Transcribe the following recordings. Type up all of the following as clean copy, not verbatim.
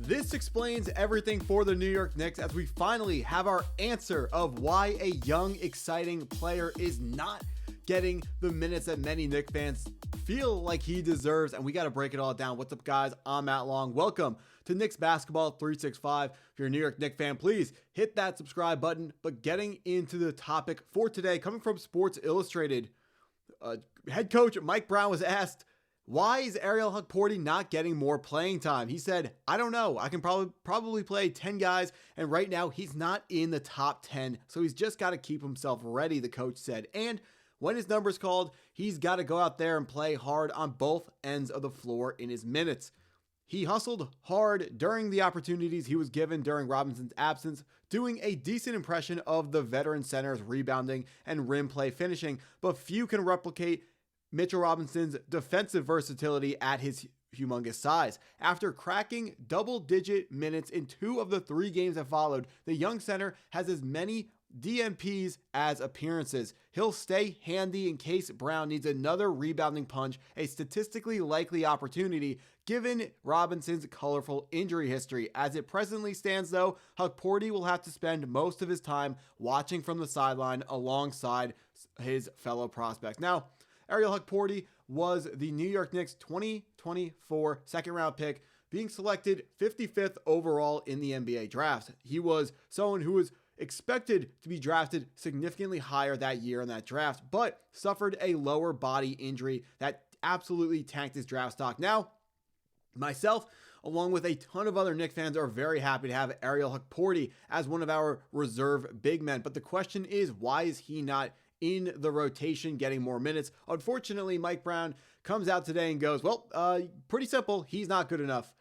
This explains everything for the New York Knicks as we finally have our answer of why a young, exciting player is not getting the minutes that many Knicks fans feel like he deserves, and we got to break it all down. What's up, guys? I'm Matt Long. Welcome to Knicks Basketball 365. If you're a New York Knicks fan, please hit that subscribe button. But getting into the topic for today, coming from Sports Illustrated, head coach Mike Brown was asked, why is Ariel Hukporti not getting more playing time? He said, I don't know. I can probably play 10 guys, and right now he's not in the top 10, so he's just got to keep himself ready, the coach said. And when his number's called, he's got to go out there and play hard on both ends of the floor in his minutes. He hustled hard during the opportunities he was given during Robinson's absence, doing a decent impression of the veteran center's rebounding and rim play finishing, but few can replicate Mitchell Robinson's defensive versatility at his humongous size. After cracking double-digit minutes in 2 of the 3 games that followed, the young center has as many DNPs as appearances. He'll stay handy in case Brown needs another rebounding punch, a statistically likely opportunity given Robinson's colorful injury history. As it presently stands, though, Hukporti will have to spend most of his time watching from the sideline alongside his fellow prospects. Now, Ariel Hukporti was the New York Knicks 2024 second-round pick, being selected 55th overall in the NBA draft. He was someone who was expected to be drafted significantly higher that year in that draft, but suffered a lower body injury that absolutely tanked his draft stock. Now, myself, along with a ton of other Knicks fans, are very happy to have Ariel Hukporti as one of our reserve big men. But the question is, why is he not in the rotation getting more minutes? Unfortunately, Mike Brown comes out today and goes, well, pretty simple. He's not good enough.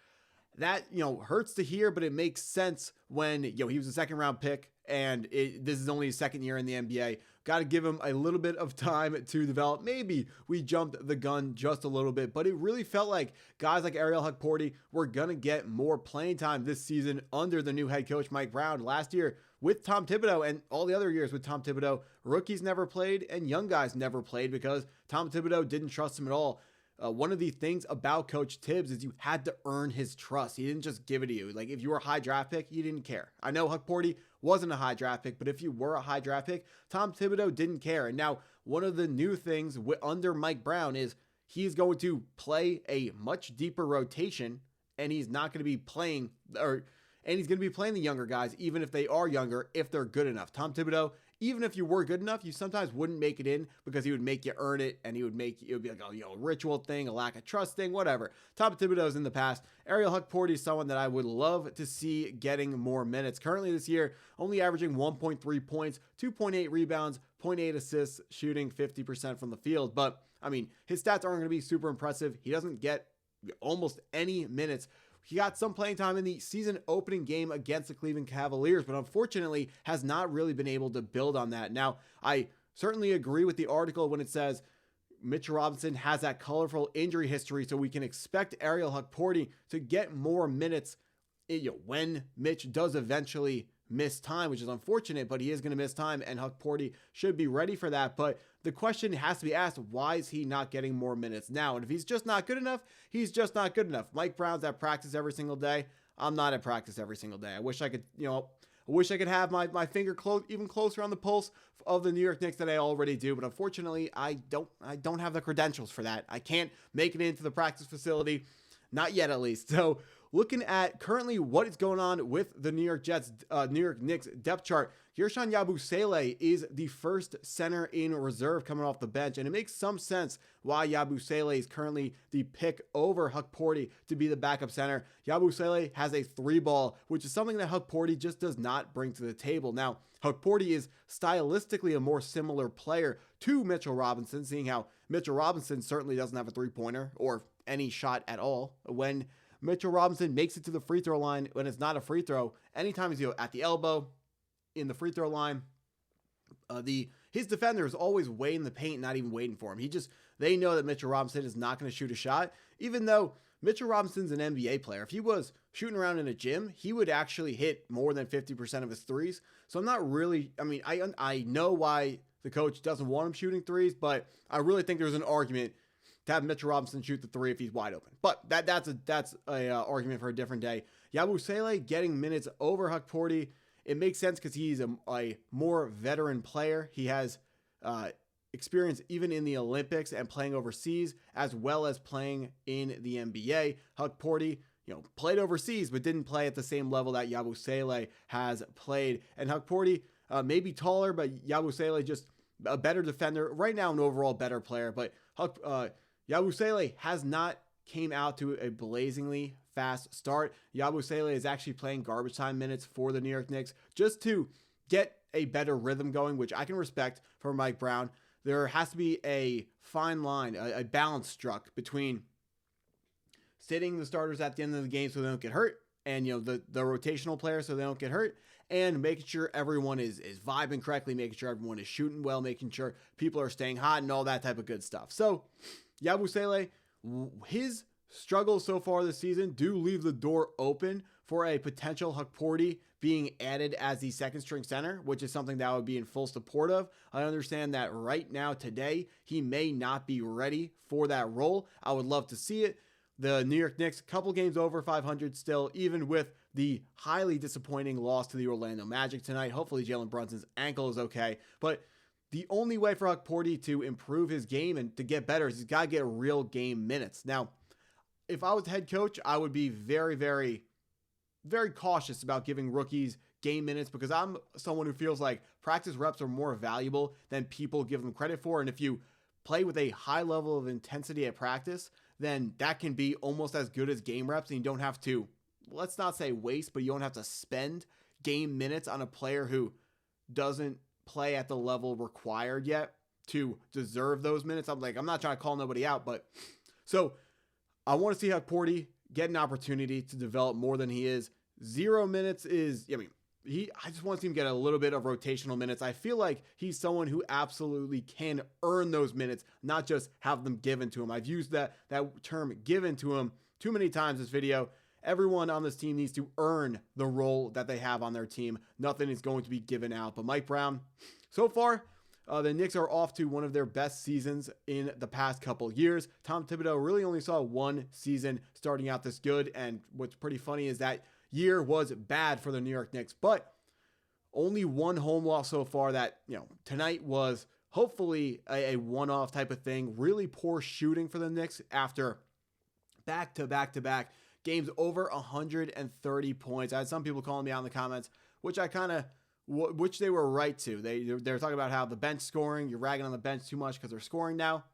That, hurts to hear, but it makes sense when, he was a second round pick and this is only his second year in the NBA. Got to give him a little bit of time to develop. Maybe we jumped the gun just a little bit, but it really felt like guys like Ariel Hukporti were going to get more playing time this season under the new head coach, Mike Brown. Last year with Tom Thibodeau and all the other years with Tom Thibodeau, rookies never played and young guys never played because Tom Thibodeau didn't trust him at all. One of the things about Coach Tibbs is you had to earn his trust. He didn't just give it to you. Like, if you were a high draft pick, he didn't care. I know Hukporti wasn't a high draft pick, but if you were a high draft pick, Tom Thibodeau didn't care. And now one of the new things under Mike Brown is he's going to play a much deeper rotation, and he's not going to be playing he's going to be playing the younger guys, even if they are younger, if they're good enough. Tom Thibodeau, even if you were good enough, you sometimes wouldn't make it in because he would make you earn it, and it would be like a ritual thing, a lack of trust thing, whatever. Tom Thibodeau's in the past. Ariel Hukporti is someone that I would love to see getting more minutes. Currently this year, only averaging 1.3 points, 2.8 rebounds, 0.8 assists, shooting 50% from the field. But, his stats aren't going to be super impressive. He doesn't get almost any minutes. He got some playing time in the season opening game against the Cleveland Cavaliers, but unfortunately has not really been able to build on that. Now, I certainly agree with the article when it says Mitchell Robinson has that colorful injury history, so we can expect Ariel Hukporti to get more minutes when Mitch does eventually miss time, which is unfortunate, but he is going to miss time, and Hukporti should be ready for that. But the question has to be asked, why is he not getting more minutes now? And if he's just not good enough, he's just not good enough. Mike Brown's at practice every single day. I'm not at practice every single day. I wish I could have my finger even closer on the pulse of the New York Knicks than I already do, but unfortunately, I don't have the credentials for that. I can't make it into the practice facility, not yet at least. So, looking at currently what is going on with the New York Knicks depth chart, Guerschon Yabusele is the first center in reserve coming off the bench, and it makes some sense why Yabusele is currently the pick over Hukporti to be the backup center. Yabusele has a 3-ball, which is something that Hukporti just does not bring to the table. Now, Hukporti is stylistically a more similar player to Mitchell Robinson, seeing how Mitchell Robinson certainly doesn't have a 3-pointer or any shot at all. When Mitchell Robinson makes it to the free throw line when it's not a free throw, anytime he's at the elbow, in the free throw line, his defender is always way in the paint, not even waiting for him. They know that Mitchell Robinson is not going to shoot a shot, even though Mitchell Robinson's an NBA player. If he was shooting around in a gym, he would actually hit more than 50% of his threes. So I'm not really, I know why the coach doesn't want him shooting threes, but I really think there's an argument to have Mitchell Robinson shoot the three if he's wide open. But that's a argument for a different day. Yabusele getting minutes over Hukporti, it makes sense because he's a more veteran player. He has experience even in the Olympics and playing overseas, as well as playing in the NBA. Hukporti, played overseas, but didn't play at the same level that Yabusele has played. And Hukporti, maybe taller, but Yabusele just a better defender. Right now, an overall better player, but Yabusele has not came out to a blazingly fast start. Yabusele is actually playing garbage time minutes for the New York Knicks just to get a better rhythm going, which I can respect for Mike Brown. There has to be a fine line, a balance struck between sitting the starters at the end of the game so they don't get hurt, and the rotational players so they don't get hurt, and making sure everyone is vibing correctly, making sure everyone is shooting well, making sure people are staying hot and all that type of good stuff. So Yabusele, his struggles so far this season do leave the door open for a potential Hukporti being added as the second string center, which is something that I would be in full support of. I understand that right now, today, he may not be ready for that role. I would love to see it. The New York Knicks, couple games over 500 still, even with the highly disappointing loss to the Orlando Magic tonight. Hopefully Jalen Brunson's ankle is okay. But the only way for Hukporti to improve his game and to get better is he's got to get real game minutes. Now, if I was head coach, I would be very, very, very cautious about giving rookies game minutes because I'm someone who feels like practice reps are more valuable than people give them credit for. And if you play with a high level of intensity at practice, then that can be almost as good as game reps, and you don't have to, let's not say waste, but you don't have to spend game minutes on a player who doesn't play at the level required yet to deserve those minutes. I'm not trying to call nobody out, but so I want to see Hukporti get an opportunity to develop more than he is. 0 minutes is, I just want to see him get a little bit of rotational minutes. I feel like he's someone who absolutely can earn those minutes, not just have them given to him. I've used that term given to him too many times this video. Everyone on this team needs to earn the role that they have on their team. Nothing is going to be given out. But Mike Brown, so far, the Knicks are off to one of their best seasons in the past couple years. Tom Thibodeau really only saw one season starting out this good. And what's pretty funny is that year was bad for the New York Knicks, but only one home loss so far that, tonight was hopefully a one-off type of thing. Really poor shooting for the Knicks after back-to-back games over 130 points. I had some people calling me out in the comments, which which they were right to. They're talking about how the bench scoring, you're ragging on the bench too much because they're scoring now.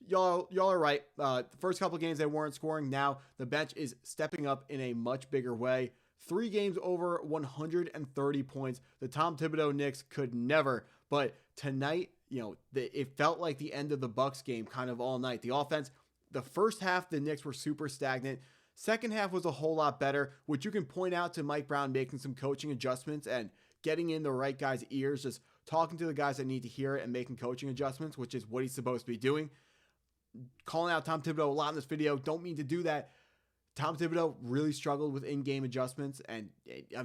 Y'all are right. The first couple games they weren't scoring. Now the bench is stepping up in a much bigger way. 3 games over 130 points. The Tom Thibodeau Knicks could never. But tonight, it felt like the end of the Bucks game kind of all night. The offense, the first half, the Knicks were super stagnant. Second half was a whole lot better, which you can point out to Mike Brown making some coaching adjustments and getting in the right guys' ears, just talking to the guys that need to hear it and making coaching adjustments, which is what he's supposed to be doing. Calling out Tom Thibodeau a lot in this video. Don't mean to do that. Tom Thibodeau really struggled with in-game adjustments, and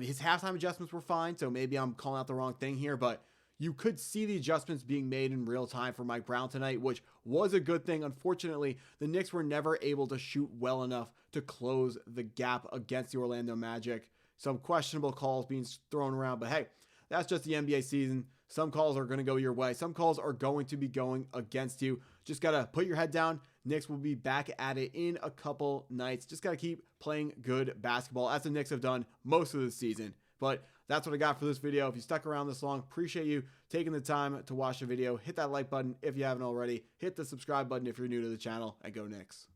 his halftime adjustments were fine, so maybe I'm calling out the wrong thing here, but you could see the adjustments being made in real time for Mike Brown tonight, which was a good thing. Unfortunately, the Knicks were never able to shoot well enough to close the gap against the Orlando Magic. Some questionable calls being thrown around, but hey, that's just the NBA season. Some calls are going to go your way. Some calls are going to be going against you. Just got to put your head down. Knicks will be back at it in a couple nights. Just got to keep playing good basketball, as the Knicks have done most of the season. But that's what I got for this video. If you stuck around this long, appreciate you taking the time to watch the video. Hit that like button if you haven't already. Hit the subscribe button if you're new to the channel, and go Knicks.